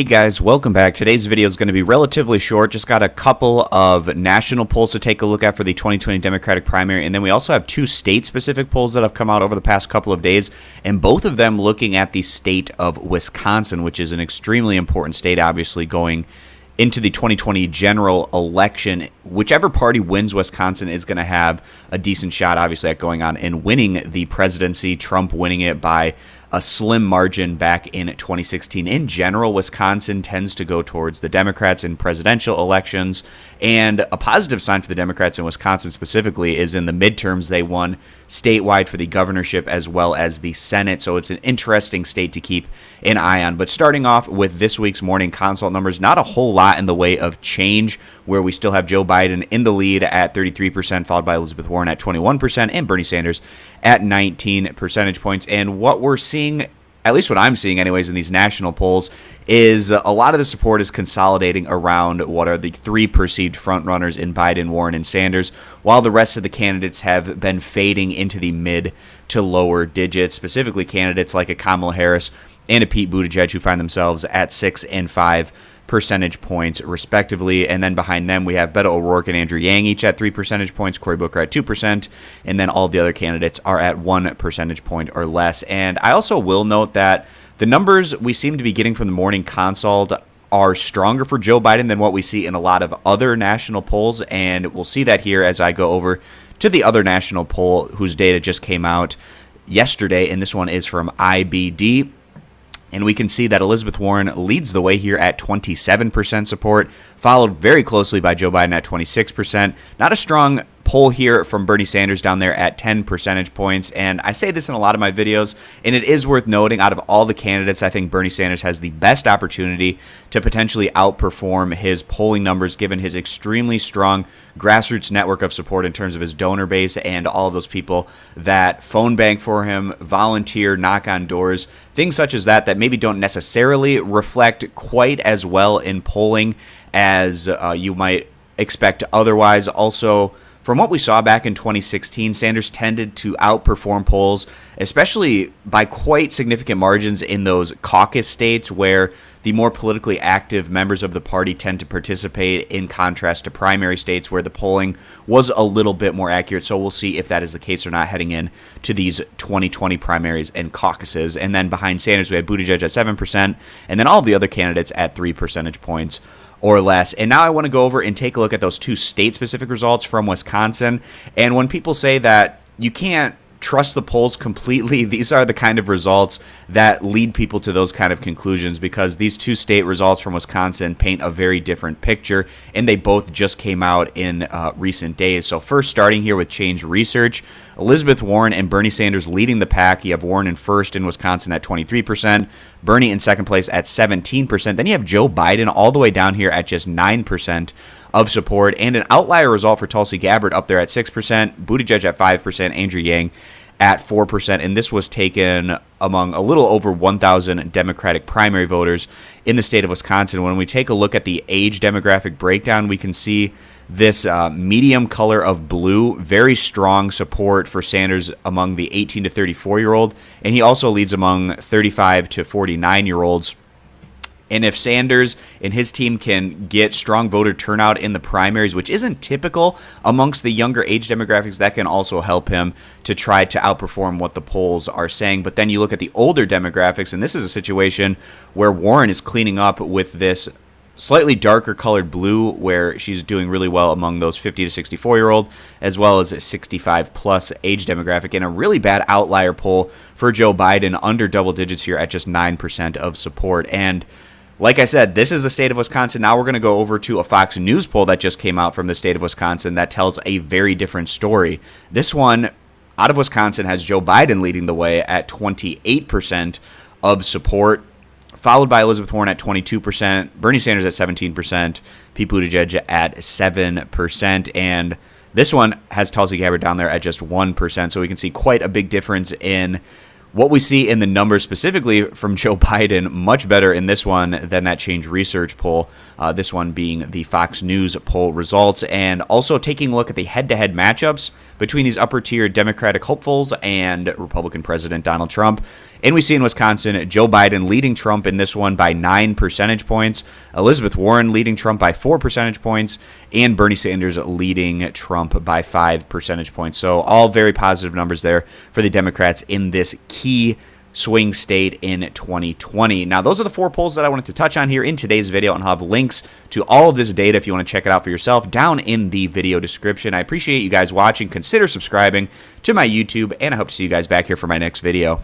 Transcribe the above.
Hey guys, welcome back. Today's video is going to be relatively short. Just got a couple of national polls to take a look at for the 2020 Democratic primary, and then we also have two state-specific polls that have come out over the past couple of days, and both of them looking at the state of Wisconsin, which is an extremely important state, obviously, going into the 2020 general election. Whichever party wins Wisconsin is going to have a decent shot, obviously, at going on and winning the presidency, Trump winning it by a slim margin back in 2016. In general, Wisconsin tends to go towards the Democrats in presidential elections, and a positive sign for the Democrats in Wisconsin specifically is in the midterms they won statewide for the governorship as well as the Senate, so it's an interesting state to keep an eye on. But starting off with this week's morning consult numbers, not a whole lot in the way of change, where we still have Joe Biden in the lead at 33%, followed by Elizabeth Warren at 21%, and Bernie Sanders at 19 percentage points. And what we're seeing, at least what I'm seeing anyways in these national polls, is a lot of the support is consolidating around what are the three perceived frontrunners in Biden, Warren, and Sanders, while the rest of the candidates have been fading into the mid to lower digits, specifically candidates like a Kamala Harris and a Pete Buttigieg, who find themselves at 6 and 5 percentage points respectively. And then behind them we have Beto O'Rourke and Andrew Yang, each at 3 percentage points, Cory at 2%, and then all the other candidates are at 1 percentage point or less. And I also will note that the numbers we seem to be getting from the morning consult are stronger for Joe Biden than what we see in a lot of other national polls, and we'll see that here as I go over to the other national poll whose data just came out yesterday, and this one is from IBD. And we can see that Elizabeth Warren leads the way here at 27% support, followed very closely by Joe Biden at 26%. Not a strong poll here from Bernie Sanders down there at 10 percentage points. And I say this in a lot of my videos, and it is worth noting, out of all the candidates, I think Bernie Sanders has the best opportunity to potentially outperform his polling numbers, given his extremely strong grassroots network of support in terms of his donor base and all of those people that phone bank for him, volunteer, knock on doors, things such as that maybe don't necessarily reflect quite as well in polling as you might expect otherwise. Also, from what we saw back in 2016, Sanders tended to outperform polls, especially by quite significant margins in those caucus states where the more politically active members of the party tend to participate, in contrast to primary states where the polling was a little bit more accurate. So we'll see if that is the case or not heading in to these 2020 primaries and caucuses. And then behind Sanders, we had Buttigieg at 7%, and then all of the other candidates at 3 percentage points or less. And now I want to go over and take a look at those two state-specific results from Wisconsin. And when people say that you can't trust the polls completely, these are the kind of results that lead people to those kind of conclusions, because these two state results from Wisconsin paint a very different picture, and they both just came out in recent days. So first, starting here with Change Research, Elizabeth Warren and Bernie Sanders leading the pack. You have Warren in first in Wisconsin at 23%, Bernie in second place at 17%. Then you have Joe Biden all the way down here at just 9% of support, and an outlier result for Tulsi Gabbard up there at 6%, Buttigieg at 5%, Andrew Yang at 4%, and this was taken among a little over 1,000 Democratic primary voters in the state of Wisconsin. When we take a look at the age demographic breakdown, we can see this medium color of blue, very strong support for Sanders among the 18 to 34-year-old, and he also leads among 35 to 49-year-olds. And if Sanders and his team can get strong voter turnout in the primaries, which isn't typical amongst the younger age demographics, that can also help him to try to outperform what the polls are saying. But then you look at the older demographics, and this is a situation where Warren is cleaning up with this slightly darker colored blue, where she's doing really well among those 50 to 64-year-old, as well as a 65-plus age demographic, and a really bad outlier poll for Joe Biden, under double digits here at just 9% of support. And like I said, this is the state of Wisconsin. Now we're going to go over to a Fox News poll that just came out from the state of Wisconsin that tells a very different story. This one out of Wisconsin has Joe Biden leading the way at 28% of support, followed by Elizabeth Warren at 22%, Bernie Sanders at 17%, Pete Buttigieg at 7%, and this one has Tulsi Gabbard down there at just 1%. So we can see quite a big difference in What we see in the numbers specifically from Joe Biden, much better in this one than that Change Research poll, this one being the Fox News poll results, and also taking a look at the head-to-head matchups between these upper-tier Democratic hopefuls and Republican President Donald Trump. And we see in Wisconsin, Joe Biden leading Trump in this one by 9 percentage points, Elizabeth Warren leading Trump by 4 percentage points, and Bernie Sanders leading Trump by 5 percentage points. So all very positive numbers there for the Democrats in this key swing state in 2020. Now, those are the 4 polls that I wanted to touch on here in today's video, and I'll have links to all of this data if you want to check it out for yourself down in the video description. I appreciate you guys watching. Consider subscribing to my YouTube, and I hope to see you guys back here for my next video.